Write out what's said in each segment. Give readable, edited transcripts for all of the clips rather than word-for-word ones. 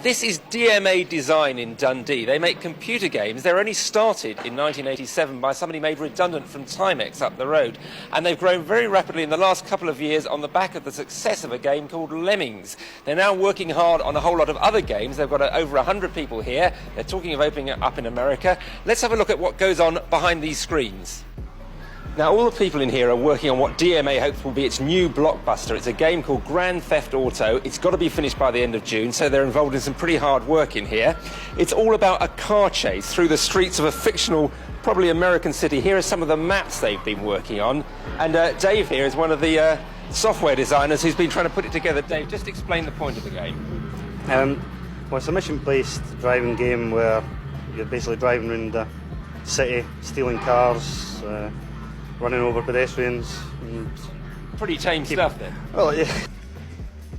This is DMA Design in Dundee. They make computer games. They're only started in 1987 by somebody made redundant from Timex up the road. And they've grown very rapidly in the last couple of years on the back of the success of a game called Lemmings. They're now working hard on a whole lot of other games. They've got over 100 people here. They're talking of opening it up in America. Let's have a look at what goes on behind these screens. Now, all the people in here are working on what DMA hopes will be its new blockbuster. It's a game called Grand Theft Auto. It's got to be finished by the end of June, so they're involved in some pretty hard work in here. It's all about a car chase through the streets of a fictional, probably American city. Here are some of the maps they've been working on. And Dave here is one of the software designers who's been trying to put it together. Dave, just explain the point of the game. Well, it's a mission-based driving game where you're basically driving around the city, stealing cars, running over pedestrians. And pretty tame stuff then. Well, yeah.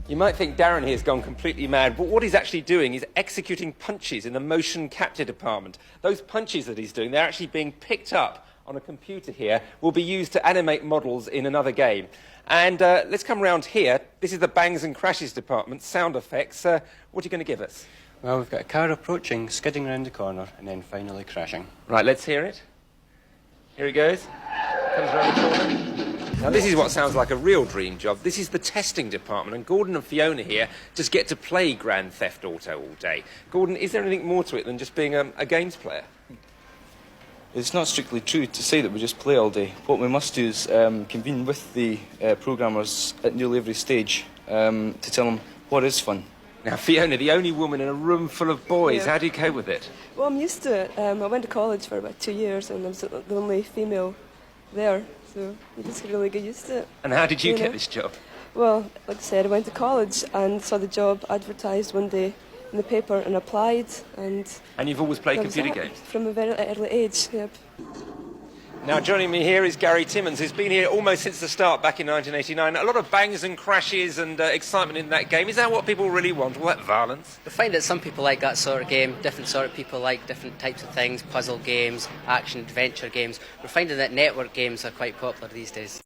You might think Darren here's gone completely mad, but what he's actually doing is executing punches in the motion capture department. Those punches that he's doing, they're actually being picked up on a computer here, will be used to animate models in another game. And let's come round here. This is the bangs and crashes department, sound effects. What are you going to give us? Well, we've got a car approaching, skidding around the corner, and then finally crashing. Right, let's hear it. Here he goes. Comes around the corner. Now, this is what sounds like a real dream job. This is the testing department, and Gordon and Fiona here just get to play Grand Theft Auto all day. Gordon, is there anything more to it than just being a games player? It's not strictly true to say that we just play all day. What we must do is convene with the programmers at nearly every stage to tell them what is fun. Now, Fiona, the only woman in a room full of boys, Yeah. How do you cope with it? Well, I'm used to it. I went to college for about 2 years and I was the only female there, so you just really get used to it. And how did you You get know? this job? Well, like I said, I went to college and saw the job advertised one day in the paper and applied, and And you've always played that was computer that. games? From a very early age, yep. Now, joining me here is Gary Timmons, who's been here almost since the start back in 1989. A lot of bangs and crashes and excitement in that game. Is that what people really want, all that violence? We find that some people like that sort of game, different sort of people like different types of things, puzzle games, action-adventure games. We're finding that network games are quite popular these days.